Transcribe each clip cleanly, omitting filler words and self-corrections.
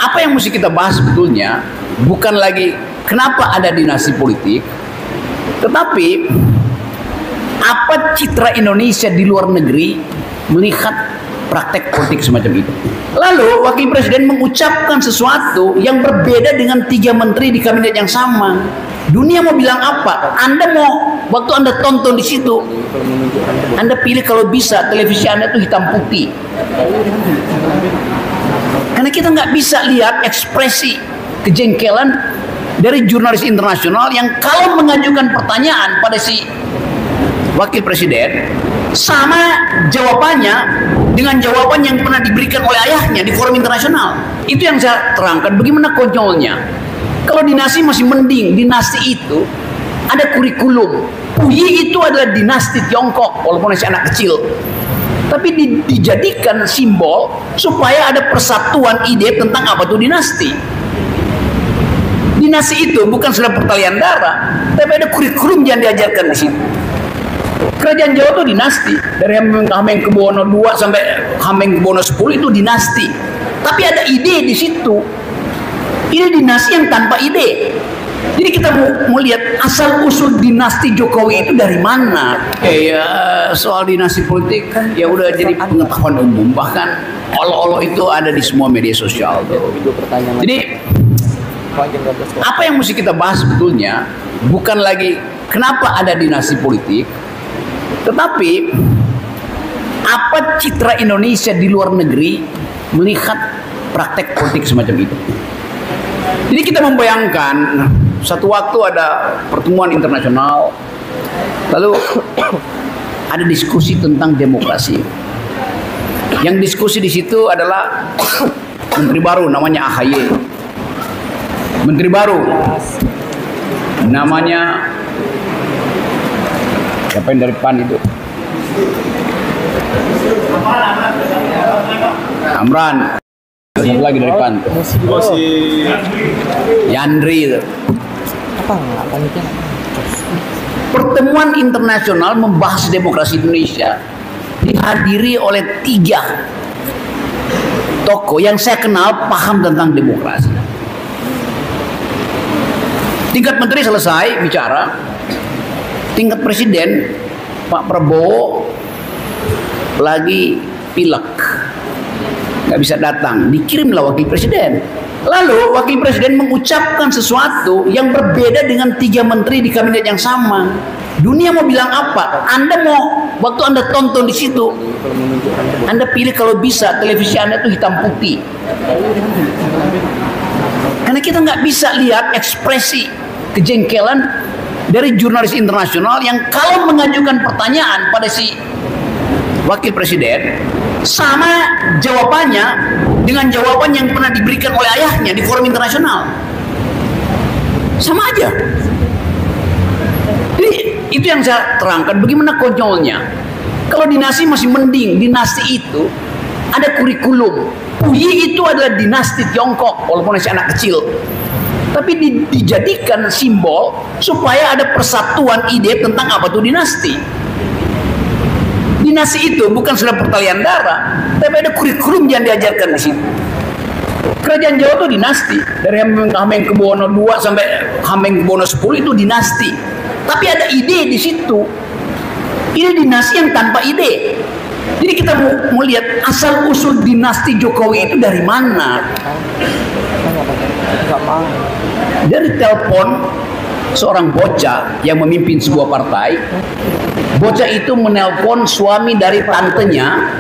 Apa yang mesti kita bahas sebetulnya bukan lagi kenapa ada dinasti politik, tetapi apa citra Indonesia di luar negeri melihat praktek politik semacam itu. Lalu wakil presiden mengucapkan sesuatu yang berbeda dengan 3 menteri di kabinet yang sama. Dunia mau bilang apa? Anda mau, waktu Anda tonton di situ, Anda pilih kalau bisa televisi Anda itu hitam putih. Karena kita nggak bisa lihat ekspresi kejengkelan dari jurnalis internasional yang kalau mengajukan pertanyaan pada si wakil presiden, sama jawabannya dengan jawaban yang pernah diberikan oleh ayahnya di forum internasional. Itu yang saya terangkan bagaimana konyolnya. Kalau dinasti masih mending, dinasti itu ada kurikulum. Puyi itu adalah dinasti Tiongkok walaupun masih anak kecil, tapi dijadikan simbol supaya ada persatuan ide tentang apa itu dinasti. Dinasti itu bukan sudah pertalian darah, tapi ada kurikulum yang diajarkan di situ. Kerajaan Jawa itu dinasti, dari Hamengkubuwono II sampai Hamengkubuwono X itu dinasti. Tapi ada ide di situ. Ini dinasti yang tanpa ide. Jadi kita mau lihat asal usul dinasti Jokowi itu dari mana. Soal dinasti politik kan ya udah jadi pengetahuan umum, bahkan olo-olo itu ada di semua media sosial tuh. Jadi apa yang mesti kita bahas sebetulnya bukan lagi kenapa ada dinasti politik, tetapi apa citra Indonesia di luar negeri melihat praktek politik semacam itu. Jadi kita membayangkan satu waktu ada pertemuan internasional, lalu ada diskusi tentang demokrasi. Yang diskusi di situ adalah menteri baru namanya AHY. Menteri baru namanya siapa yang dari PAN itu? Amran. Satu lagi dari PAN. Yandri itu. Pertemuan internasional membahas demokrasi Indonesia dihadiri oleh 3 tokoh yang saya kenal paham tentang demokrasi. Tingkat menteri selesai bicara, tingkat presiden Pak Prabowo lagi pilek, nggak bisa datang, dikirimlah wakil presiden. Lalu wakil presiden mengucapkan sesuatu yang berbeda dengan 3 menteri di kabinet yang sama. Dunia mau bilang apa? Anda mau, waktu Anda tonton di situ, Anda pilih kalau bisa televisi Anda itu hitam putih. Karena kita nggak bisa lihat ekspresi kejengkelan dari jurnalis internasional yang kalau mengajukan pertanyaan pada si wakil presiden, sama jawabannya dengan jawaban yang pernah diberikan oleh ayahnya di forum internasional. Sama aja. Jadi itu yang saya terangkan bagaimana konyolnya. Kalau dinasti masih mending, dinasti itu ada kurikulum. Puyi itu adalah dinasti Tiongkok walaupun masih anak kecil, tapi dijadikan simbol supaya ada persatuan ide tentang apa itu dinasti. Dinasti itu bukan sudah pertalian darah, tapi ada kurikulum yang diajarkan di situ. Kerajaan Jawa itu dinasti, dari Hamengkubuwono II sampai Hamengkubuwono X itu dinasti. Tapi ada ide di situ. Ini dinasti yang tanpa ide. Jadi kita mau lihat asal usul dinasti Jokowi itu dari mana. Dari telepon seorang bocah yang memimpin sebuah partai. Bocah itu menelpon suami dari tantenya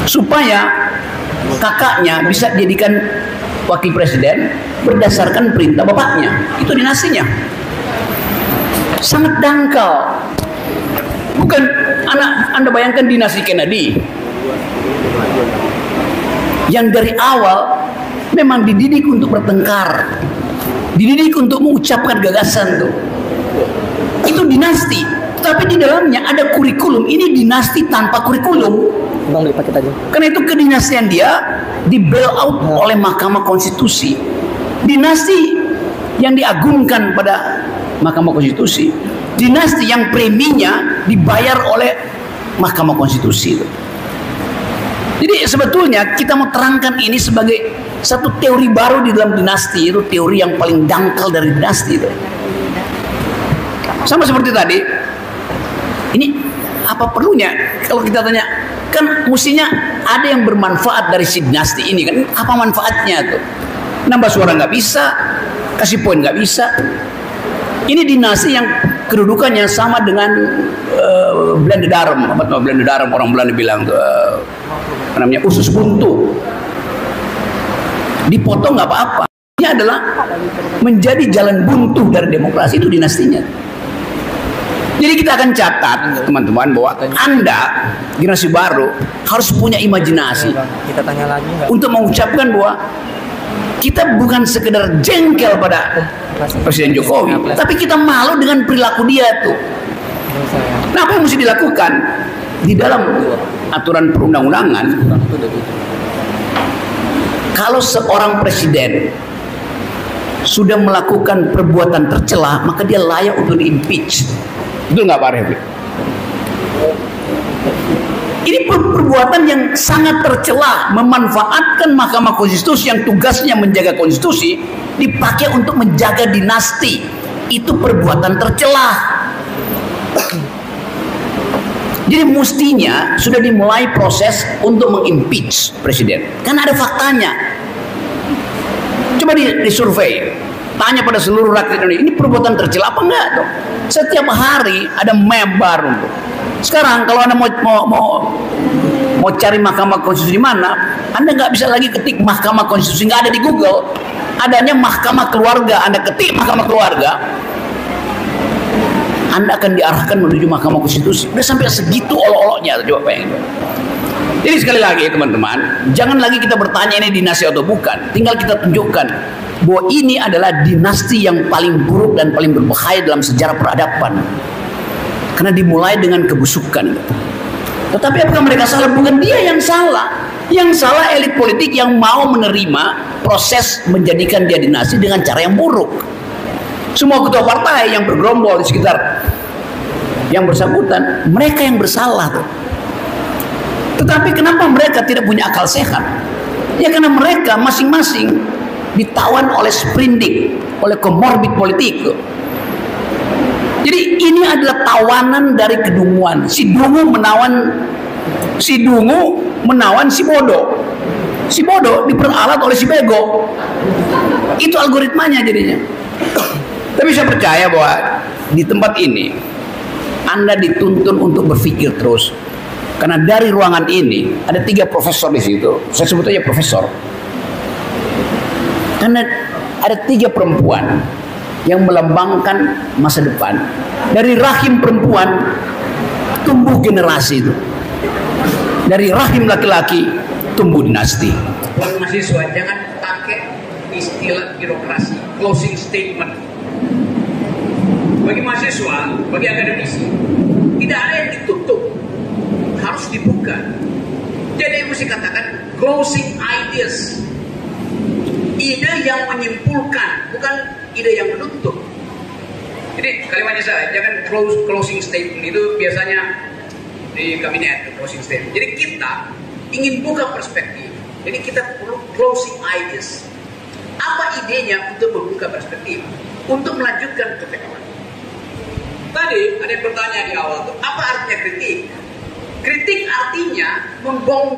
supaya kakaknya bisa dijadikan wakil presiden berdasarkan perintah bapaknya. Itu dinastinya. Sangat dangkal. Bukan Anda bayangkan dinasti Kennedy yang dari awal memang dididik untuk bertengkar, dididik untuk mengucapkan gagasan tuh. Itu dinasti, tapi di dalamnya ada kurikulum. Ini dinasti tanpa kurikulum. Karena itu kedinastian dia di bail out oleh Mahkamah Konstitusi. Dinasti yang diagungkan pada Mahkamah Konstitusi, dinasti yang preminya dibayar oleh Mahkamah Konstitusi. Jadi sebetulnya kita mau terangkan ini sebagai satu teori baru di dalam dinasti, itu teori yang paling dangkal dari dinasti itu. Sama seperti tadi, ini apa perlunya kalau kita tanya, kan mestinya ada yang bermanfaat dari si dinasti ini kan? Apa manfaatnya tuh? Nambah suara nggak bisa, kasih poin nggak bisa. Ini dinasti yang kedudukannya sama dengan Belanda Darem. Belanda Darem orang Belanda bilang tuh, namanya usus buntu. Dipotong nggak apa-apa. Ini adalah menjadi jalan buntu dari demokrasi, itu dinastinya. Jadi kita akan catat teman-teman bahwa Anda generasi baru harus punya imajinasi Kita tanya lagi nggak? untuk mengucapkan bahwa kita bukan sekedar jengkel pada Presiden Jokowi, tapi kita malu dengan perilaku dia tuh. Nah, apa yang mesti dilakukan di dalam aturan perundang-undangan? Kalau seorang presiden sudah melakukan perbuatan tercela, maka dia layak untuk di-impeach. Betul nggak Pak Refli? Ini perbuatan yang sangat tercela, memanfaatkan Mahkamah Konstitusi yang tugasnya menjaga konstitusi, dipakai untuk menjaga dinasti. Itu perbuatan tercela. Jadi mestinya sudah dimulai proses untuk mengimpeach presiden. Karena ada faktanya. Coba disurvei, tanya pada seluruh rakyat Indonesia, ini perbuatan tercela apa enggak tuh? Setiap hari ada meme baru tuh. Sekarang kalau Anda mau cari Mahkamah Konstitusi di mana, Anda nggak bisa lagi ketik Mahkamah Konstitusi, nggak ada di Google. Adanya Mahkamah Keluarga, Anda ketik Mahkamah Keluarga, Anda akan diarahkan menuju Mahkamah Konstitusi. Udah sampai segitu olok-oloknya, coba bayangin. Jadi sekali lagi teman-teman, jangan lagi kita bertanya ini dinasti atau bukan. Tinggal kita tunjukkan bahwa ini adalah dinasti yang paling buruk dan paling berbahaya dalam sejarah peradaban. Karena dimulai dengan kebusukan. Tetapi apakah mereka salah? Bukan dia yang salah. Yang salah elit politik yang mau menerima proses menjadikan dia dinasti dengan cara yang buruk. Semua ketua partai yang bergerombol di sekitar yang bersangkutan, mereka yang bersalah tuh. Tetapi kenapa mereka tidak punya akal sehat? Ya karena mereka masing-masing ditawan oleh sprindik, oleh komorbid politik tuh. Jadi ini adalah tawanan dari kedunguan. Si dungu menawan si bodoh. Si bodoh diperalat oleh si bego. Itu algoritmanya jadinya. Tapi saya percaya bahwa di tempat ini Anda dituntun untuk berpikir terus. Karena dari ruangan ini ada 3 profesor di situ. Saya sebut aja profesor. Karena ada 3 perempuan yang melambangkan masa depan. Dari rahim perempuan tumbuh generasi itu. Dari rahim laki-laki tumbuh dinasti. Mahasiswa jangan pakai istilah birokrasi, closing statement. Bagi mahasiswa, bagi akademisi, tidak ada yang ditutup, harus dibuka. Jadi mesti katakan closing ideas. Ide yang menyimpulkan, bukan ide yang menutup. Jadi kalimatnya saya, jangan closing statement, itu biasanya di kabinet closing statement. Jadi kita ingin buka perspektif. Jadi kita perlu closing ideas. Apa idenya untuk membuka perspektif? Untuk melanjutkan percakapan. Tadi ada yang bertanya di awal, apa artinya kritik? Kritik artinya membongkar